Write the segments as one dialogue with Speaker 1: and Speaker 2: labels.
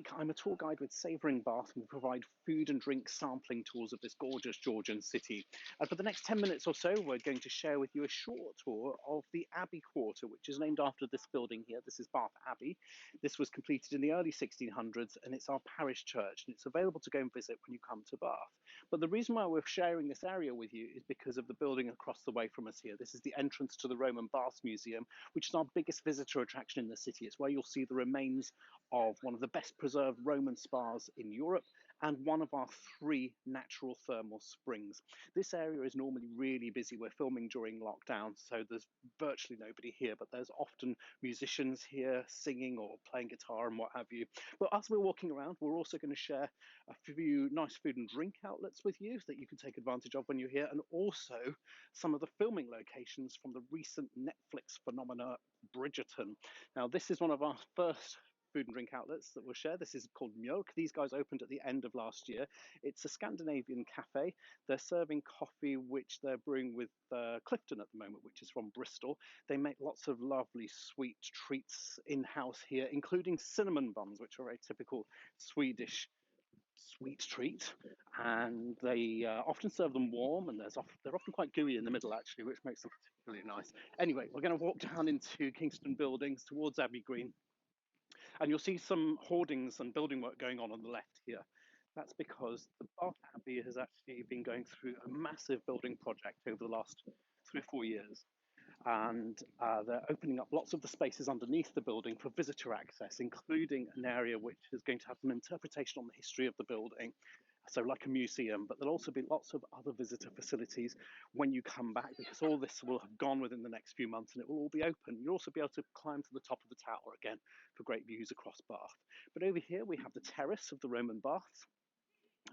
Speaker 1: Mike. I'm a tour guide with Savouring Bath, and we provide food and drink sampling tours of this gorgeous Georgian city. And for the next 10 minutes or so, we're going to share with you a short tour of the Abbey Quarter, which is named after this building here. This is Bath Abbey. This was completed in the early 1600s, and it's our parish church, and it's available to go and visit when you come to Bath. But the reason why we're sharing this area with you is because of the building across the way from us here. This is the entrance to the Roman Baths Museum, which is our biggest visitor attraction in the city. It's where you'll see the remains of one of the best preserved Roman spas in Europe and one of our 3 natural thermal springs. This area is normally really busy. We're filming during lockdown, so there's virtually nobody here, but there's often musicians here singing or playing guitar and what have you. But as we're walking around, we're also going to share a few nice food and drink outlets with you that you can take advantage of when you're here, and also some of the filming locations from the recent Netflix phenomena Bridgerton. Now, this is one of our first food and drink outlets that we'll share. This is called Mjolk. These guys opened at the end of last year. It's a Scandinavian cafe. They're serving coffee, which they're brewing with Clifton at the moment, which is from Bristol. They make lots of lovely sweet treats in-house here, including cinnamon buns, which are a typical Swedish sweet treat, and they often serve them warm, and they're often quite gooey in the middle actually, which makes them particularly nice. Anyway, we're going to walk down into Kingston Buildings towards Abbey Green, and you'll see some hoardings and building work going on the left here. That's because the Bath Abbey has actually been going through a massive building project over the last 3 or 4 years. And they're opening up lots of the spaces underneath the building for visitor access, including an area which is going to have some interpretation on the history of the building, so like a museum. But there'll also be lots of other visitor facilities when you come back, because all this will have gone within the next few months and it will all be open. You'll also be able to climb to the top of the tower again for great views across Bath. But over here we have the terrace of the Roman Baths.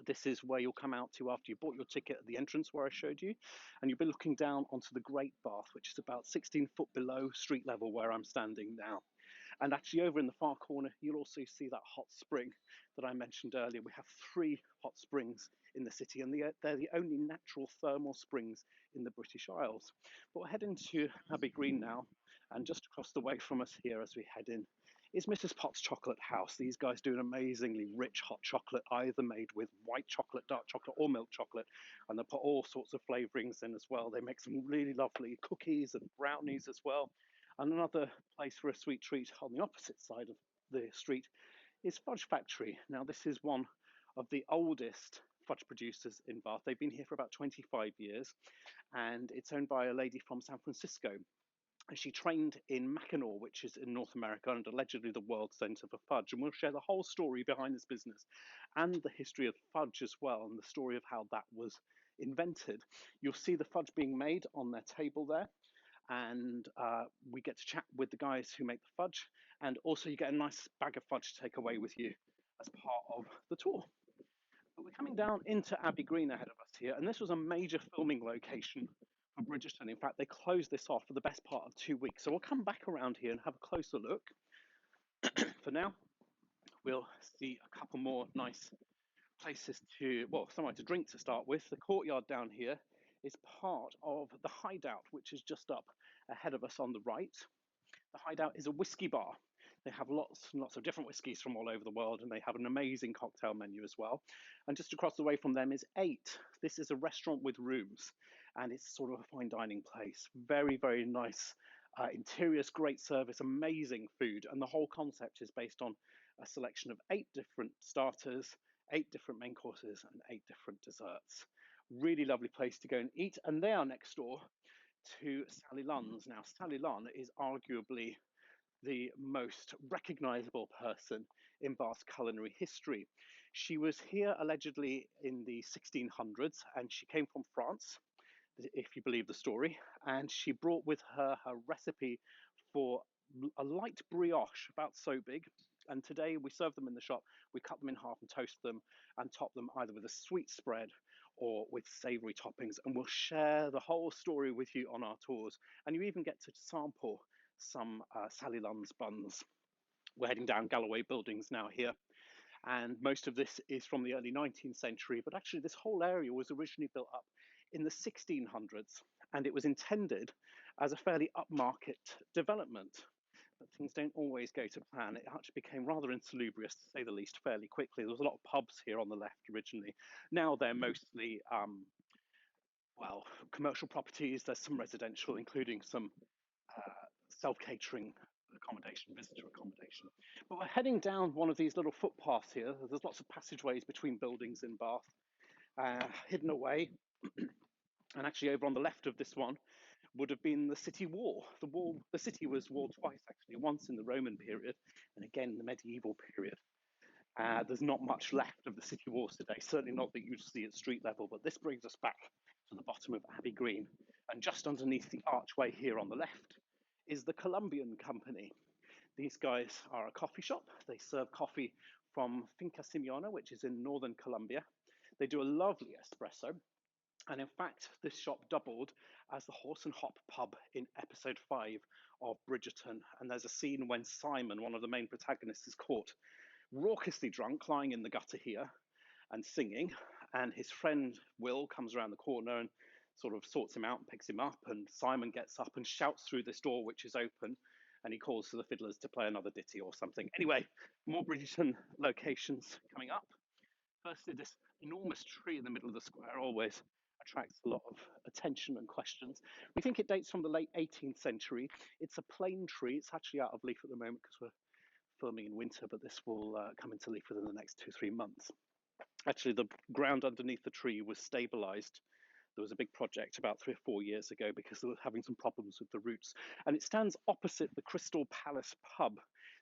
Speaker 1: This is where you'll come out to after you bought your ticket at the entrance where I showed you, and you'll be looking down onto the Great Bath, which is about 16 foot below street level where I'm standing now. And actually over in the far corner, you'll also see that hot spring that I mentioned earlier. We have 3 hot springs in the city, and they're the only natural thermal springs in the British Isles. But we're heading to Abbey Green now, and just across the way from us here as we head in is Mrs. Potts Chocolate House. These guys do an amazingly rich hot chocolate, either made with white chocolate, dark chocolate, or milk chocolate, and they put all sorts of flavorings in as well. They make some really lovely cookies and brownies as well. And another place for a sweet treat on the opposite side of the street is Fudge Factory. Now, this is one of the oldest fudge producers in Bath. They've been here for about 25 years, and it's owned by a lady from San Francisco. She trained in Mackinac, which is in North America, and allegedly the world centre for fudge. And we'll share the whole story behind this business and the history of fudge as well, and the story of how that was invented. You'll see the fudge being made on their table there, and we get to chat with the guys who make the fudge, and also you get a nice bag of fudge to take away with you as part of the tour. But we're coming down into Abbey Green ahead of us here, and this was a major filming location for Bridgerton. In fact, they closed this off for the best part of 2 weeks. So we'll come back around here and have a closer look. For now, we'll see a couple more nice places somewhere to drink to start with. The courtyard down here is part of the Hideout, which is just up ahead of us on the right. The Hideout is a whiskey bar. They have lots and lots of different whiskies from all over the world, and they have an amazing cocktail menu as well. And just across the way from them is 8. This is a restaurant with rooms, and it's sort of a fine dining place. Very, very nice interiors, great service, amazing food. And the whole concept is based on a selection of 8 different starters, 8 different main courses, and 8 different desserts. Really lovely place to go and eat. And they are next door to Sally Lunns. Now, Sally Lunn is arguably the most recognizable person in Bath's culinary history. She was here allegedly in the 1600s, and she came from France, if you believe the story, and she brought with her her recipe for a light brioche, about so big. And today we serve them in the shop. We cut them in half and toast them and top them either with a sweet spread or with savory toppings. And we'll share the whole story with you on our tours. And you even get to sample some Sally Lunn's buns. We're heading down Galloway Buildings now here. And most of this is from the early 19th century. But actually, this whole area was originally built up in the 1600s. And it was intended as a fairly upmarket development. but things don't always go to plan. It actually became rather insalubrious, to say the least, fairly quickly. There was a lot of pubs here on the left originally. Now they're mostly, well, commercial properties. There's some residential, including some self-catering accommodation, visitor accommodation. But we're heading down one of these little footpaths here. There's lots of passageways between buildings in Bath, hidden away. And actually, over on the left of this one would have been the city wall. The city was walled twice, actually, once in the Roman period and again in the medieval period. There's not much left of the city walls today, certainly not that you'd see at street level, but this brings us back to the bottom of Abbey Green. And just underneath the archway here on the left is the Colombian Company. These guys are a coffee shop. They serve coffee from Finca Simeona, which is in northern Colombia. They do a lovely espresso. And in fact, this shop doubled as the Horse and Hop pub in episode 5 of Bridgerton. And there's a scene when Simon, one of the main protagonists, is caught raucously drunk, lying in the gutter here and singing. And his friend Will comes around the corner and sort of sorts him out and picks him up. And Simon gets up and shouts through this door, which is open. And he calls to the fiddlers to play another ditty or something. Anyway, more Bridgerton locations coming up. Firstly, this enormous tree in the middle of the square always attracts a lot of attention and questions. We think it dates from the late 18th century. It's a plane tree. It's actually out of leaf at the moment because we're filming in winter, but this will come into leaf within the next 2-3 months. Actually, the ground underneath the tree was stabilized. There was a big project about 3 or 4 years ago because they were having some problems with the roots. And it stands opposite the Crystal Palace pub.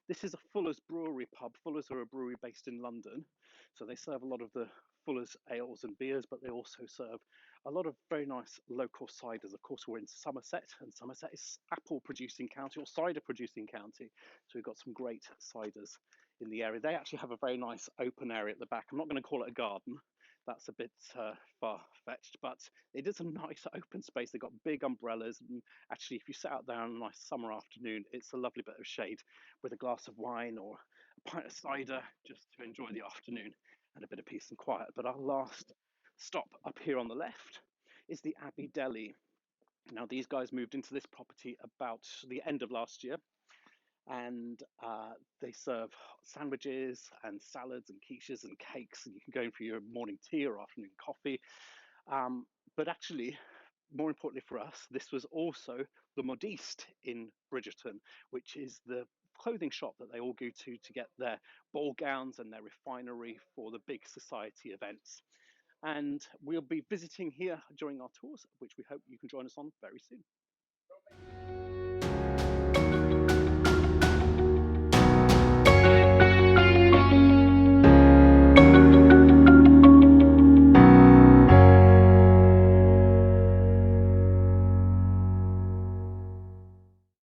Speaker 1: This is a Fuller's brewery pub. Fuller's are a brewery based in London. So they serve a lot of the Fuller's ales and beers, but they also serve a lot of very nice local ciders. Of course, we're in Somerset, and Somerset is apple producing county or cider producing county. So we've got some great ciders in the area. They actually have a very nice open area at the back. I'm not going to call it a garden. That's a bit far-fetched, but it is a nice open space. They've got big umbrellas, and actually, if you sit out there on a nice summer afternoon, it's a lovely bit of shade with a glass of wine or a pint of cider just to enjoy the afternoon and a bit of peace and quiet. But our last stop up here on the left is the Abbey Delhi. Now, these guys moved into this property about the end of last year, and they serve sandwiches and salads and quiches and cakes, and you can go in for your morning tea or afternoon coffee. But actually, more importantly for us, this was also the Modiste in Bridgerton, which is the clothing shop that they all go to get their ball gowns and their refinery for the big society events. And we'll be visiting here during our tours, which we hope you can join us on very soon.